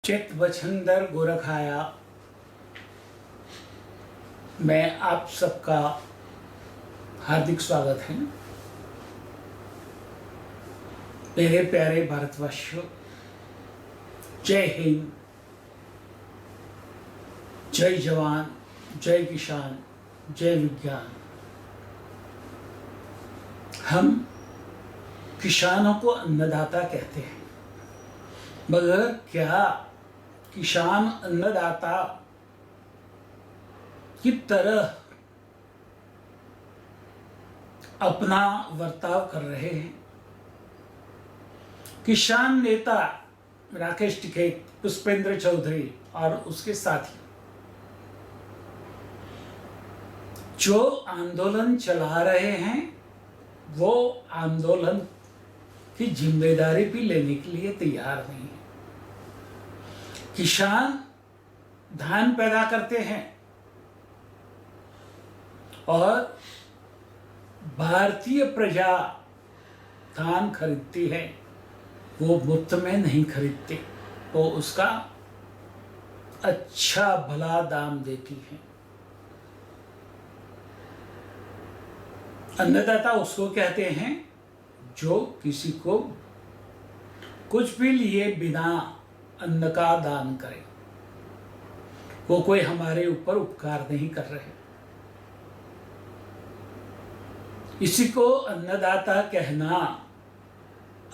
चित बछंदर गोरखाया। मैं आप सबका हार्दिक स्वागत है। मेरे प्यारे भारतवासियों, जय हिंद, जय जवान, जय किसान, जय विज्ञान। हम किसानों को अन्नदाता कहते हैं, मगर क्या किसान अन्नदाता की तरह अपना बर्ताव कर रहे हैं? किसान नेता राकेश टिकैत, पुष्पेंद्र चौधरी और उसके साथी जो आंदोलन चला रहे हैं, वो आंदोलन की जिम्मेदारी भी लेने के लिए तैयार नहीं है। किसान धान पैदा करते हैं और भारतीय प्रजा धान खरीदती है, वो मुफ्त में नहीं खरीदते, वो उसका अच्छा भला दाम देती है। अन्नदाता उसको कहते हैं जो किसी को कुछ भी लिए बिना अन्न का दान करे। वो कोई हमारे ऊपर उपकार नहीं कर रहे। इसी को अन्नदाता कहना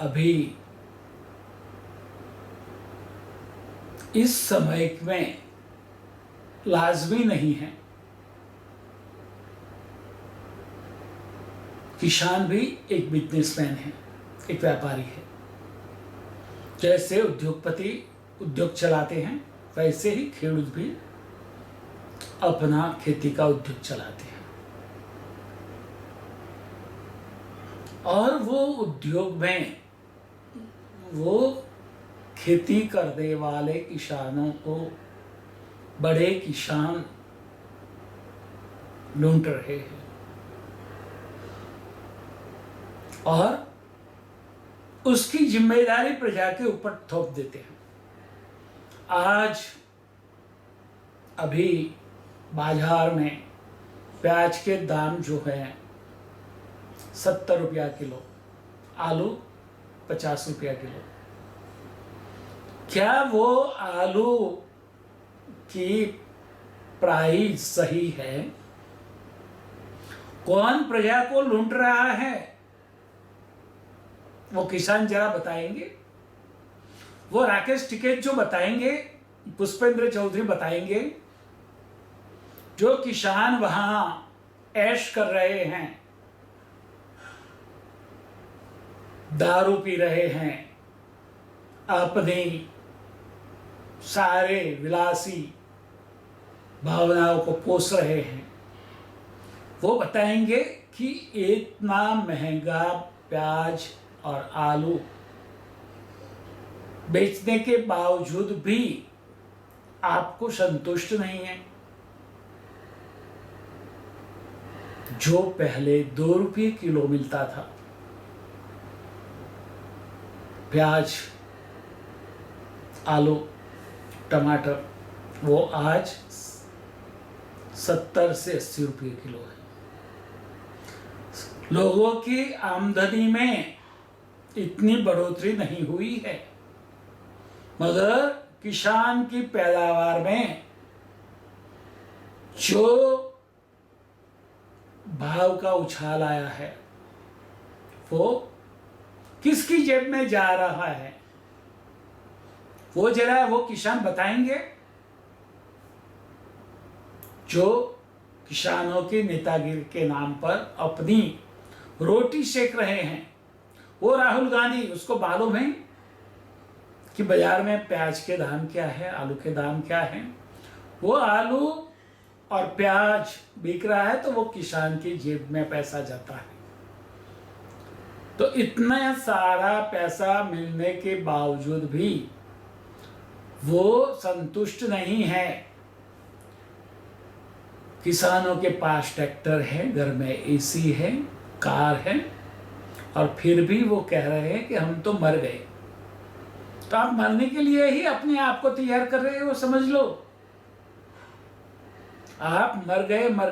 अभी इस समय में लाजमी नहीं है। किसान भी एक बिजनेसमैन है, एक व्यापारी है। जैसे उद्योगपति उद्योग चलाते हैं, वैसे ही खेडूत भी अपना खेती का उद्योग चलाते हैं। और वो उद्योग में वो खेती करने वाले किसानों को बड़े किसान लूट रहे हैं और उसकी जिम्मेदारी प्रजा के ऊपर थोप देते हैं। आज अभी बाजार में प्याज के दाम जो है 70 रुपया किलो, आलू 50 रुपया किलो। क्या वो आलू की प्राइस सही है? कौन प्रजा को लूट रहा है? वो किसान जरा बताएंगे? वो राकेश टिकैत जो बताएंगे, पुष्पेंद्र चौधरी बताएंगे? जो किसान वहां ऐश कर रहे हैं, दारू पी रहे हैं, अपनी सारे विलासी भावनाओं को पोष रहे हैं, वो बताएंगे कि इतना महंगा प्याज और आलू बेचने के बावजूद भी आपको संतुष्ट नहीं है। जो पहले 2 रुपये किलो मिलता था प्याज, आलू, टमाटर, वो आज 70 से 80 रुपये किलो है। लोगों की आमदनी में इतनी बढ़ोतरी नहीं हुई है, मगर किसान की पैदावार में जो भाव का उछाल आया है, वो किसकी जेब में जा रहा है? वो जरा वो किसान बताएंगे जो किसानों की नेतागिरी के नाम पर अपनी रोटी सेक रहे हैं। वो राहुल गांधी, उसको मालूम है कि बाजार में प्याज के दाम क्या है, आलू के दाम क्या है। वो आलू और प्याज बिक रहा है तो वो किसान की जेब में पैसा जाता है। तो इतना सारा पैसा मिलने के बावजूद भी वो संतुष्ट नहीं है। किसानों के पास ट्रैक्टर है, घर में एसी है, कार है, और फिर भी वो कह रहे हैं कि हम तो मर गए। तो आप मरने के लिए ही अपने आप को तैयार कर रहे हो, समझ लो। आप मर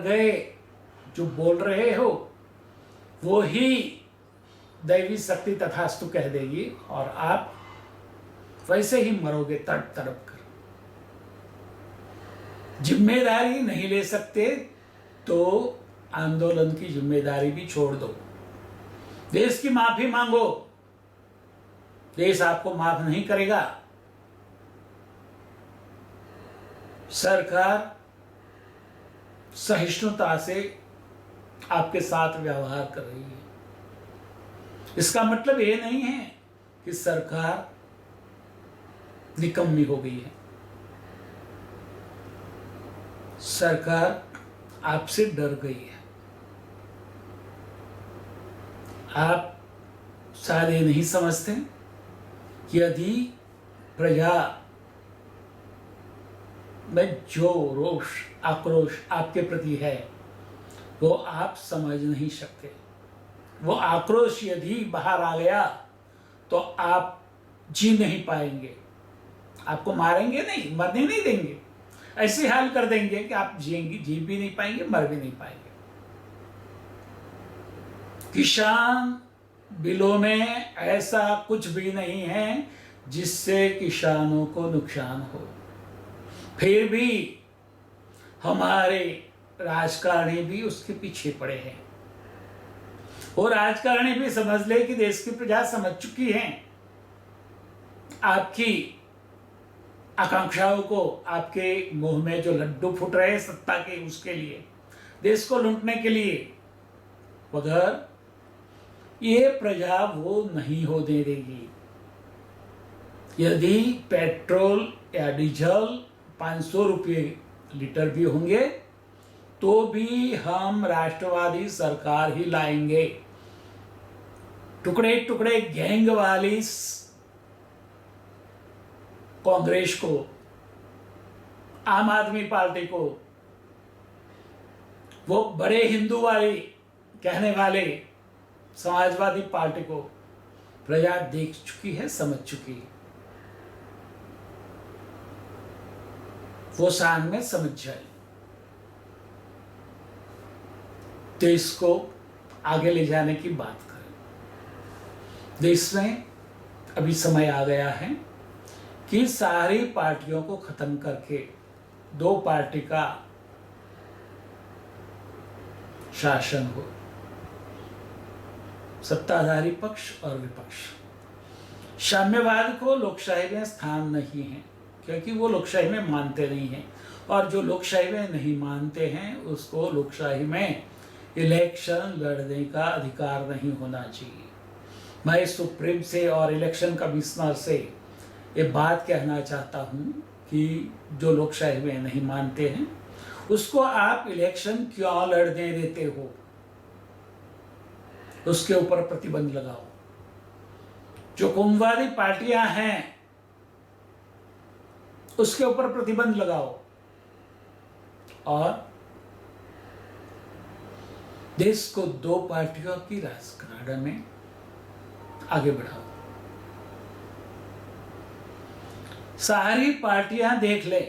गए जो बोल रहे हो वो ही दैवी शक्ति तथास्तु कह देगी और आप वैसे ही मरोगे तड़प तड़प कर। जिम्मेदारी नहीं ले सकते तो आंदोलन की जिम्मेदारी भी छोड़ दो, देश की माफी मांगो, देश आपको माफ नहीं करेगा। सरकार सहिष्णुता से आपके साथ व्यवहार कर रही है। इसका मतलब ये नहीं है कि सरकार निकम्मी हो गई है। सरकार आपसे डर गई है। आप शायद ये नहीं समझते कि यदि प्रजा में जो रोष आक्रोश आपके प्रति है वो आप समझ नहीं सकते। वो आक्रोश यदि बाहर आ गया तो आप जी नहीं पाएंगे। आपको मारेंगे नहीं, मरने नहीं देंगे, ऐसे हाल कर देंगे कि आप जिएंगे, जी भी नहीं पाएंगे, मर भी नहीं पाएंगे। किसान बिलों में ऐसा कुछ भी नहीं है जिससे किसानों को नुकसान हो। फिर भी हमारे राजकारणी भी उसके पीछे पड़े हैं। वो राजकारणी भी समझ ले कि देश की प्रजा समझ चुकी है आपकी आकांक्षाओं को, आपके मुंह में जो लड्डू फूट रहे सत्ता के, उसके लिए, देश को लूटने के लिए, मगर ये प्रजा वो नहीं होने देगी। यदि पेट्रोल या डीजल 500 रुपये लीटर भी होंगे तो भी हम राष्ट्रवादी सरकार ही लाएंगे। टुकड़े टुकड़े गैंग वाली कांग्रेस को, आम आदमी पार्टी को, वो बड़े हिंदू वाली कहने वाले समाजवादी पार्टी को प्रजा देख चुकी है, समझ चुकी है। वो शान में समझ जाए। देश को आगे ले जाने की बात करें। देश में अभी समय आ गया है कि सारी पार्टियों को खत्म करके 2 पार्टी का शासन हो, सत्ताधारी पक्ष और विपक्ष। साम्यवाद को लोकशाही में स्थान नहीं है क्योंकि वो लोकशाही में मानते नहीं हैं, और जो लोकशाही में नहीं मानते हैं उसको लोकशाही में इलेक्शन लड़ने का अधिकार नहीं होना चाहिए। मैं सुप्रीम से और इलेक्शन कमिश्नर से ये बात कहना चाहता हूँ कि जो लोकशाही में नहीं मानते हैं उसको आप इलेक्शन क्यों लड़ने देते हो, उसके ऊपर प्रतिबंध लगाओ। जो कोमुवादी पार्टियां हैं उसके ऊपर प्रतिबंध लगाओ और देश को 2 पार्टियों की राजकारण में आगे बढ़ाओ। सारी पार्टियां देख ले,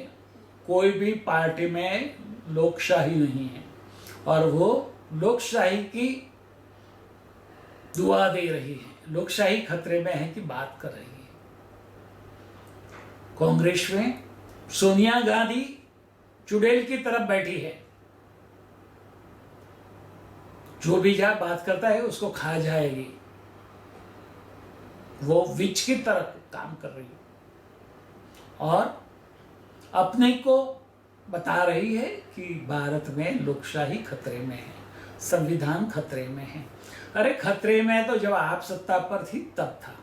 कोई भी पार्टी में लोकशाही नहीं है और वो लोकशाही की दुआ दे रही है, लोकशाही खतरे में है कि बात कर रही है। कांग्रेस में सोनिया गांधी चुड़ैल की तरफ बैठी है, जो भी जहां बात करता है उसको खा जाएगी। वो विच की तरफ काम कर रही है और अपने को बता रही है कि भारत में लोकशाही खतरे में है, संविधान खतरे में है। अरे खतरे में तो जब आप सत्ता पर थी तब था।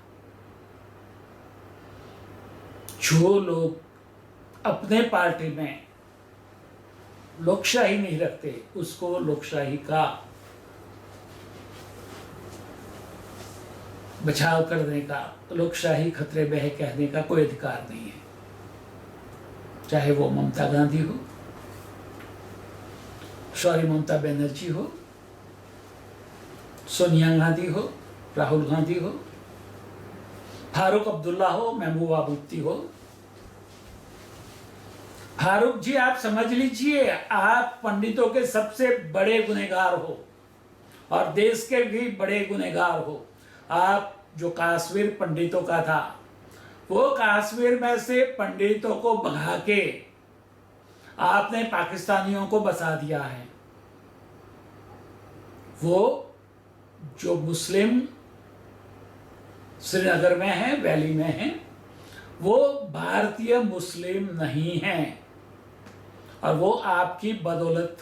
जो लोग अपने पार्टी में लोकशाही नहीं रखते उसको लोकशाही का बचाव करने का, लोकशाही खतरे में है कहने का कोई अधिकार नहीं है। चाहे वो ममता गांधी हो, ममता बनर्जी हो, सोनिया गांधी हो, राहुल गांधी हो, फारूक अब्दुल्ला हो, महबूबा मुफ्ती हो। फारूक जी, आप समझ लीजिए, आप पंडितों के सबसे बड़े गुनहगार हो और देश के भी बड़े गुनहगार हो। आप जो कश्मीर पंडितों का था, वो कश्मीर में से पंडितों को भगा के आपने पाकिस्तानियों को बसा दिया है। वो जो मुस्लिम श्रीनगर में है, वैली में है, वो भारतीय मुस्लिम नहीं हैं और वो आपकी बदौलत।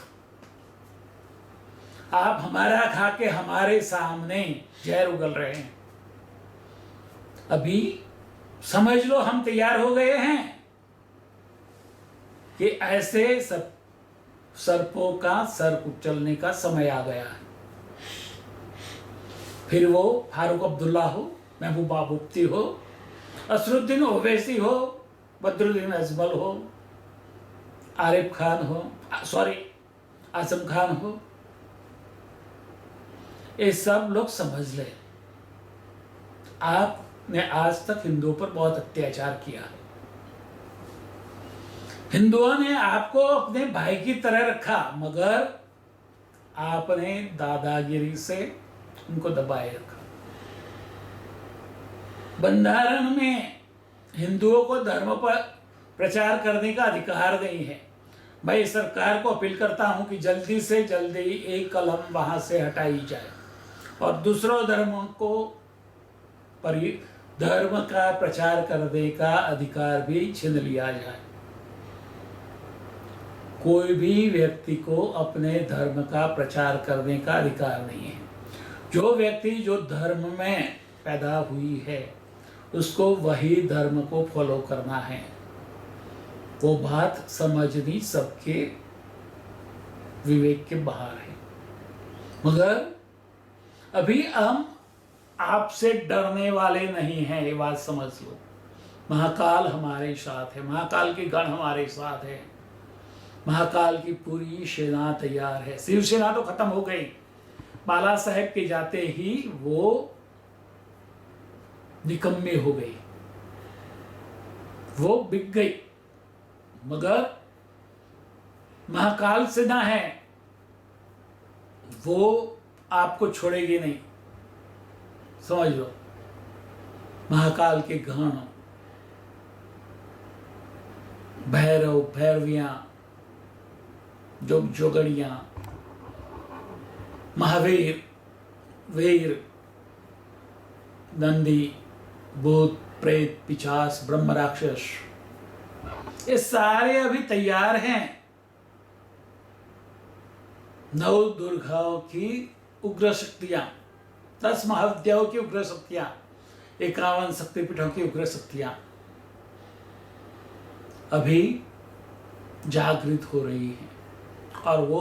आप हमारा खा के हमारे सामने जहर उगल रहे हैं। अभी समझ लो हम तैयार हो गए हैं कि ऐसे सब सर्पों का सर कुचलने का समय आ गया है। फिर वो फारूक अब्दुल्ला हो, महबूबा मुफ्ती हो, असरुद्दीन ओवैसी हो, बदरुद्दीन अजमल हो, आरिफ खान हो, आजम खान हो, ये सब लोग समझ ले, आपने आज तक हिंदुओं पर बहुत अत्याचार किया है। हिंदुओं ने आपको अपने भाई की तरह रखा, मगर आपने दादागिरी से उनको दबाए रखा। बंधारण में हिंदुओं को धर्म पर प्रचार करने का अधिकार नहीं है। मैं सरकार को अपील करता हूं कि जल्दी से जल्दी एक कलम वहां से हटाई जाए और दूसरों धर्मों को धर्म का प्रचार करने का अधिकार भी छीन लिया जाए। कोई भी व्यक्ति को अपने धर्म का प्रचार करने का अधिकार नहीं है। जो व्यक्ति जो धर्म में पैदा हुई है, उसको वही धर्म को फॉलो करना है। वो बात समझनी सबके विवेक के बाहर है। मगर अभी हम आपसे डरने वाले नहीं हैं, ये बात समझ लो। महाकाल हमारे साथ है, महाकाल के गण हमारे साथ है, महाकाल की पूरी सेना तैयार है। शिवसेना तो खत्म हो गई, बाला साहेब के जाते ही वो निकम्मी हो गई, वो बिक गई। मगर महाकाल सेना है, वो आपको छोड़ेगी नहीं, समझ लो। महाकाल के गण, भैरव भैरवियां, जोगड़ियां, महावीर, वीर, नंदी, भूत, प्रेत, पिशाच, ब्रह्म राक्षस, ये सारे अभी तैयार हैं। नौ दुर्गाओं की उग्र शक्तियां, 10 महाविद्याओं की उग्र शक्तियां, 51 शक्तिपीठों की उग्र शक्तियां अभी जागृत हो रही हैं और वो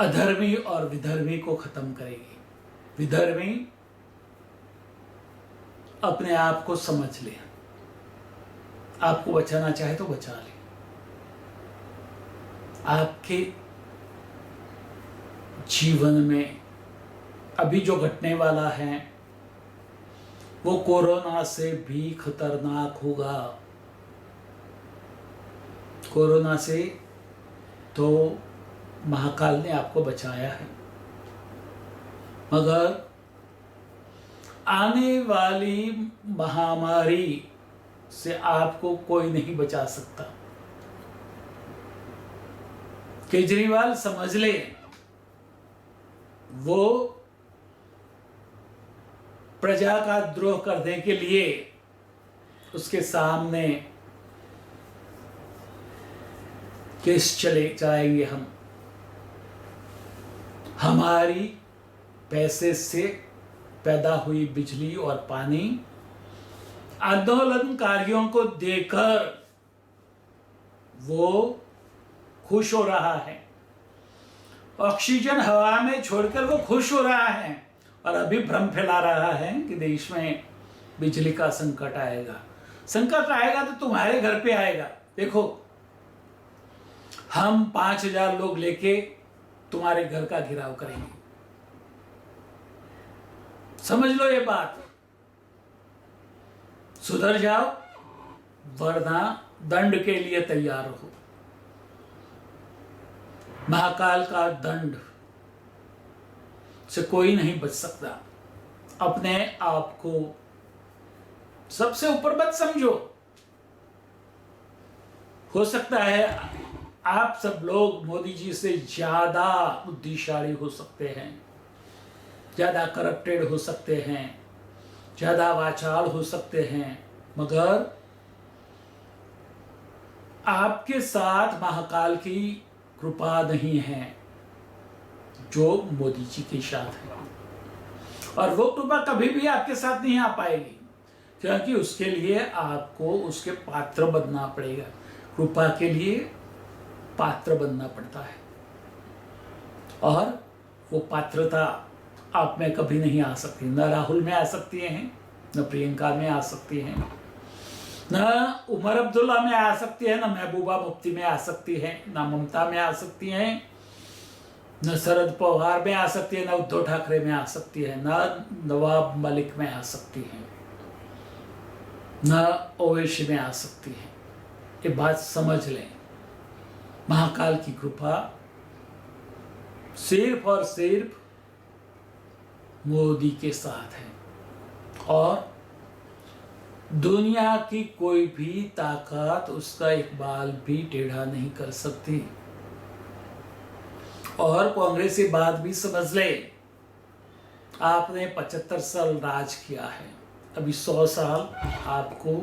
अधर्मी और विधर्मी को खत्म करेगी। विधर्मी अपने आप को समझ ले, आपको बचाना चाहे तो बचा ले। आपके जीवन में अभी जो घटने वाला है वो कोरोना से भी खतरनाक होगा। कोरोना से तो महाकाल ने आपको बचाया है, मगर आने वाली महामारी से आपको कोई नहीं बचा सकता। केजरीवाल समझ ले, वो प्रजा का द्रोह करने के लिए उसके सामने केस चलाएंगे हम। हमारी पैसे से पैदा हुई बिजली और पानी आंदोलनकारियों को देकर वो खुश हो रहा है। ऑक्सीजन हवा में छोड़कर वो खुश हो रहा है और अभी भ्रम फैला रहा है कि देश में बिजली का संकट आएगा। संकट आएगा तो तुम्हारे घर पे आएगा। देखो, हम 5000 लोग लेके तुम्हारे घर का घेराव करेंगे। समझ लो ये बात, सुधर जाओ वरना दंड के लिए तैयार हो। महाकाल का दंड से कोई नहीं बच सकता। अपने आप को सबसे ऊपर मत समझो। हो सकता है आप सब लोग मोदी जी से ज्यादा बुद्धिशाली हो सकते हैं, ज्यादा करप्टेड हो सकते हैं, ज्यादा वाचाल हो सकते हैं, मगर आपके साथ महाकाल की कृपा नहीं है जो मोदी जी के साथ है। और वो कृपा कभी भी आपके साथ नहीं आ पाएगी, क्योंकि उसके लिए आपको उसके पात्र बनना पड़ेगा। कृपा के लिए पात्र बनना पड़ता है, और वो पात्रता आप में कभी नहीं आ सकती। न राहुल में आ सकती हैं, न प्रियंका में आ सकती हैं, न उमर अब्दुल्ला में आ सकती है, न महबूबा मुफ्ती में आ सकती है, न ममता में आ सकती हैं, न शरद पवार में आ सकती है, न उद्धव ठाकरे में आ सकती है, न नवाब मलिक में आ सकती है, न ओवैसी में आ सकती है। ये बात समझ लें, महाकाल की कृपा सिर्फ और सिर्फ मोदी के साथ है, और दुनिया की कोई भी ताकत उसका एक बाल भी टेढ़ा नहीं कर सकती। और कांग्रेस की बात भी समझ ले, आपने 75 साल राज किया है, अभी 100 साल आपको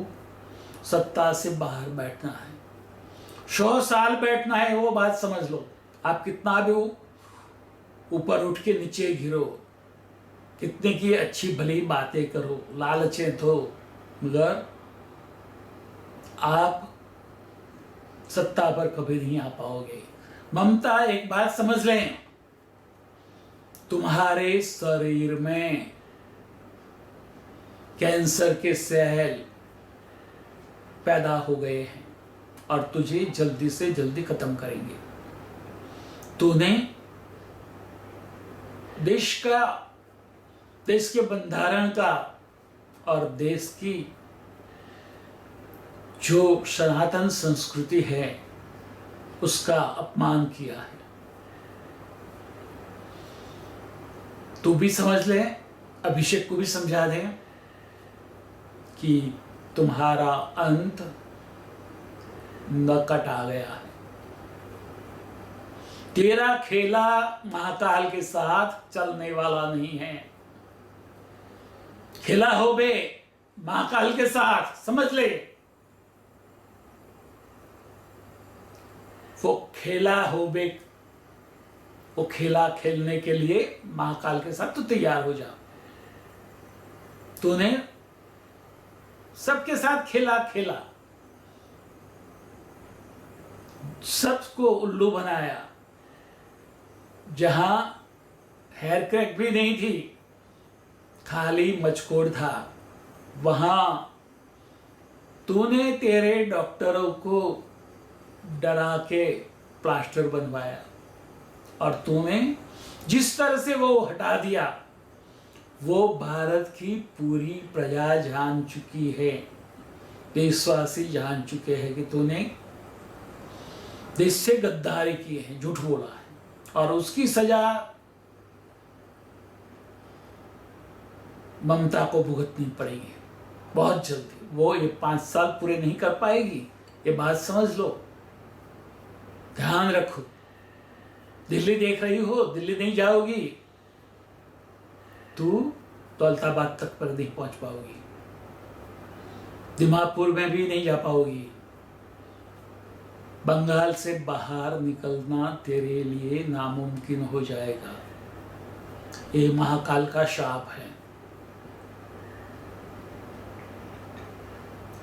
सत्ता से बाहर बैठना है। 100 साल बैठना है, वो बात समझ लो। आप कितना भी ऊपर उठ के नीचे गिरो, कितने की अच्छी भली बातें करो, लालचें दो, मगर आप सत्ता पर कभी नहीं आ पाओगे। ममता, एक बात समझ लें, तुम्हारे शरीर में कैंसर के सेल पैदा हो गए हैं और तुझे जल्दी से जल्दी खत्म करेंगे। तूने देश के बंधारण का और देश की जो सनातन संस्कृति है उसका अपमान किया है। तू भी समझ ले, अभिषेक को भी समझा दे कि तुम्हारा अंत निकट आ गया है। तेरा खेला महाकाल के साथ चलने वाला नहीं है। खेला हो बे महाकाल के साथ, समझ ले। वो खेला हो बे, वो खेला खेलने के लिए महाकाल के साथ तू तैयार हो जा। तूने सबके साथ खेला, सबको उल्लू बनाया। जहां हेयर क्रैक भी नहीं थी, खाली मचकोड़ था, वहां तूने तेरे डॉक्टरों को डरा के प्लास्टर बनवाया, और तूने जिस तरह से वो हटा दिया, वो भारत की पूरी प्रजा जान चुकी है, देशवासी जान चुके हैं कि तूने देश से गद्दारी की है, झूठ बोला है, और उसकी सजा ममता को भुगतनी पड़ेगी बहुत जल्दी। वो ये 5 साल पूरे नहीं कर पाएगी, ये बात समझ लो, ध्यान रखो। दिल्ली देख रही हो, दिल्ली नहीं जाओगी तू तो अल्ताबाद तक पर नहीं पहुंच पाओगी, दिमापुर में भी नहीं जा पाओगी। बंगाल से बाहर निकलना तेरे लिए नामुमकिन हो जाएगा। ये महाकाल का शाप है,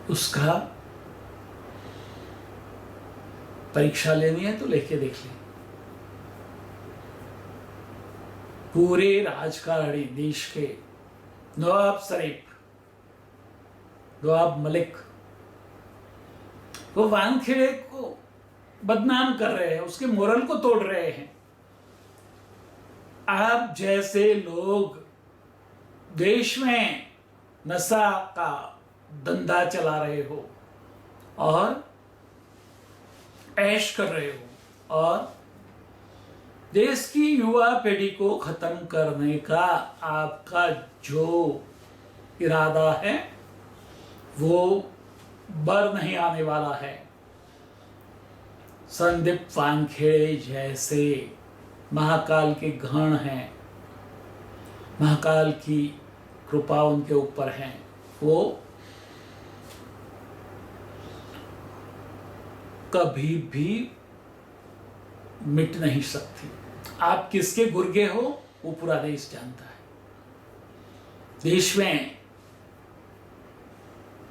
उसका परीक्षा लेनी है तो लेके देख ले। पूरे राजकारणी देश के नवाब शरीफ, नवाब मलिक, वो वानखेड़े को बदनाम कर रहे हैं, उसके मोरल को तोड़ रहे हैं। आप जैसे लोग देश में नशा का धंधा चला रहे हो और ऐश कर रहे हो और देश की युवा पीढ़ी को खत्म करने का आपका जो इरादा है वो बर नहीं आने वाला है। संदीप वानखेड़े जैसे महाकाल के गण हैं, महाकाल की कृपा उनके ऊपर है, वो कभी भी मिट नहीं सकती। आप किसके गुर्गे हो वो पूरा देश जानता है। देश में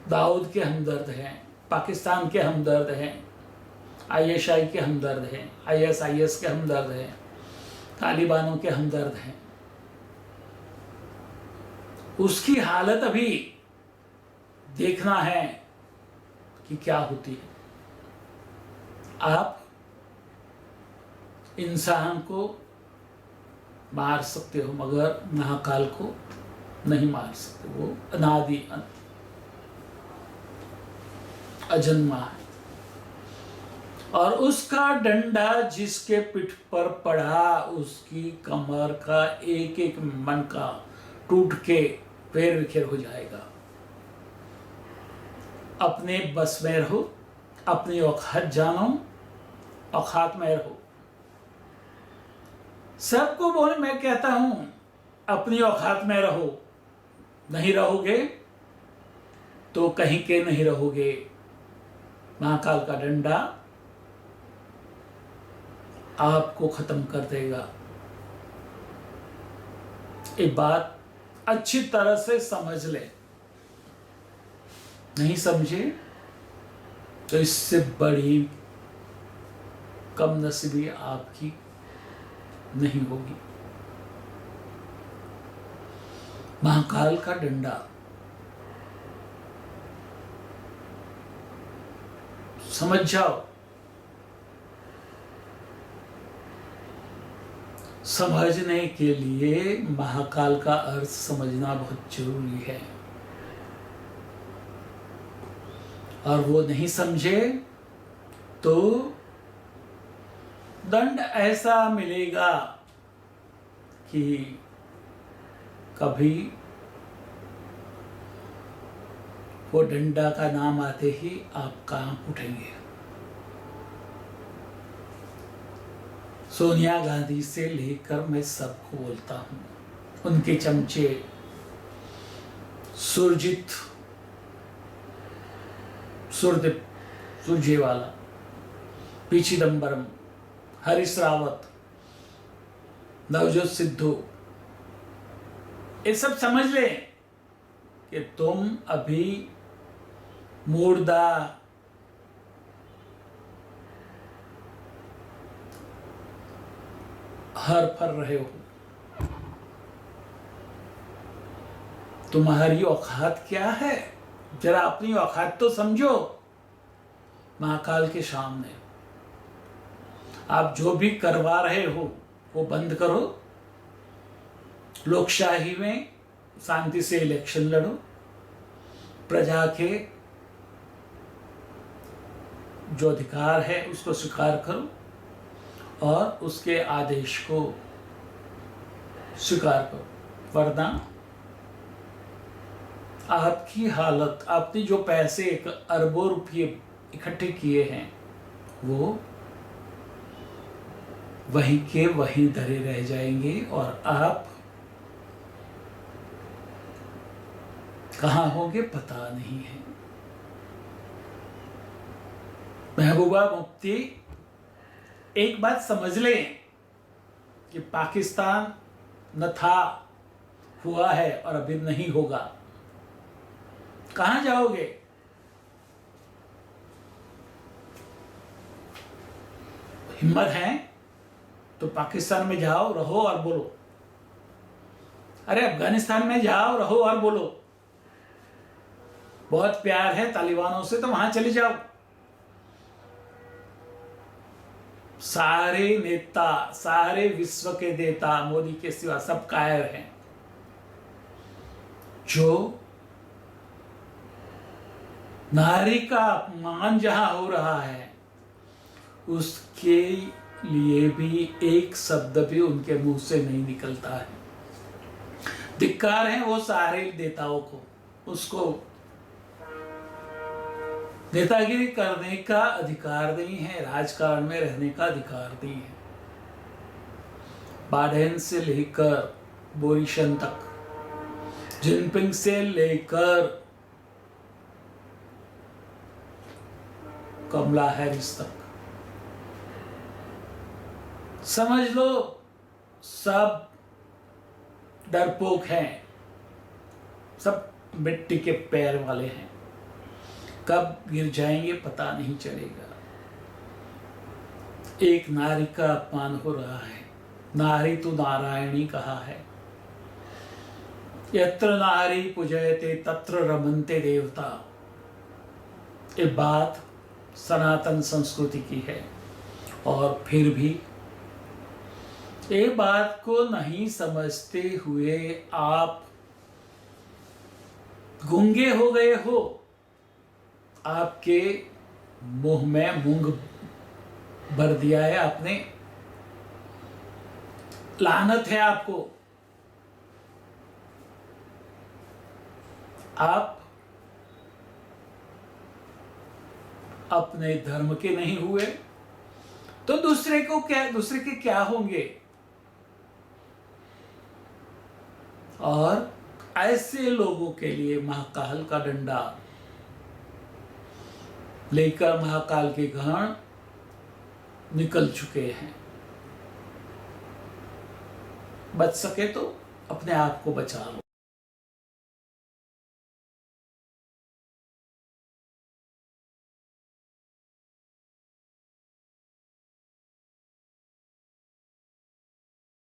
दाऊद के हमदर्द हैं, पाकिस्तान के हमदर्द हैं, आईएसआई के हमदर्द हैं, आईएसआईएस के हमदर्द हैं, तालिबानों के हमदर्द हैं। उसकी हालत अभी देखना है कि क्या होती है। आप इंसान को मार सकते हो मगर महाकाल को नहीं मार सकते। वो अनादि अजन्मा है और उसका डंडा जिसके पीठ पर पड़ा उसकी कमर का एक एक मनका टूट के पैर विखेर हो जाएगा। अपने बस में रहो, अपनी औकात जानो, औकात में रहो। सबको बोले, मैं कहता हूं अपनी औकात में रहो। नहीं रहोगे तो कहीं के नहीं रहोगे। महाकाल का डंडा आपको खत्म कर देगा। ये बात अच्छी तरह से समझ ले। नहीं समझे तो इससे बड़ी कम नसीबी आपकी नहीं होगी। महाकाल का डंडा समझ जाओ। समझने के लिए महाकाल का अर्थ समझना बहुत जरूरी है और वो नहीं समझे तो दंड ऐसा मिलेगा कि कभी वो डंडा का नाम आते ही आप कांप उठेंगे। सोनिया गांधी से लेकर मैं सबको बोलता हूं, उनके चमचे सुरजीत सुरदीप सुरजेवाला, पी चिदम्बरम, हरीश रावत, नवजोत सिद्धू, ये सब समझ ले कि तुम अभी मुर्दा हर फर रहे हो। तुम्हारी औकात क्या है? जरा अपनी औकात तो समझो। महाकाल के सामने आप जो भी करवा रहे हो वो बंद करो। लोकशाही में शांति से इलेक्शन लड़ो, प्रजा के जो अधिकार है उसको स्वीकार करो और उसके आदेश को स्वीकार करो, वरना आपकी हालत, आपने जो पैसे अरबों रुपये इकट्ठे किए हैं वो वहीं के वहीं धरे रह जाएंगे और आप कहाँ होंगे पता नहीं है। महबूबा मुफ्ती एक बात समझ लें कि पाकिस्तान न था, हुआ है और अभी नहीं होगा। कहां जाओगे? हिम्मत है तो पाकिस्तान में जाओ, रहो और बोलो। अरे अफगानिस्तान में जाओ, रहो और बोलो। बहुत प्यार है तालिबानों से तो वहां चले जाओ। सारे नेता, सारे विश्व के देता मोदी के सिवा सब कायर हैं। जो नारी का अपमान जहां हो रहा है, उसके लिए भी एक शब्द भी उनके मुंह से नहीं निकलता है। धिक्कार है वो सारे नेताओं को, उसको नेतागिरी करने का अधिकार नहीं है, राजकारण में रहने का अधिकार नहीं है। बाइडेन से लेकर बोरिसन तक, जिनपिंग से लेकर कमला हैरिस तक, समझ लो सब डरपोक हैं, सब मिट्टी के पैर वाले हैं। कब गिर जाएंगे पता नहीं चलेगा। एक नारी का अपमान हो रहा है। नारी तो नारायणी कहा है, यत्र नारी पूजयते तत्र रमन्ते देवता। ये बात सनातन संस्कृति की है, और फिर भी ये बात को नहीं समझते हुए आप गूंगे हो गए हो। आपके मुंह में मूंग भर दिया है आपने। लानत है आपको। आप अपने धर्म के नहीं हुए तो दूसरे के क्या होंगे। और ऐसे लोगों के लिए महाकाल का डंडा लेकर महाकाल के गण निकल चुके हैं। बच सके तो अपने आप को बचा लो।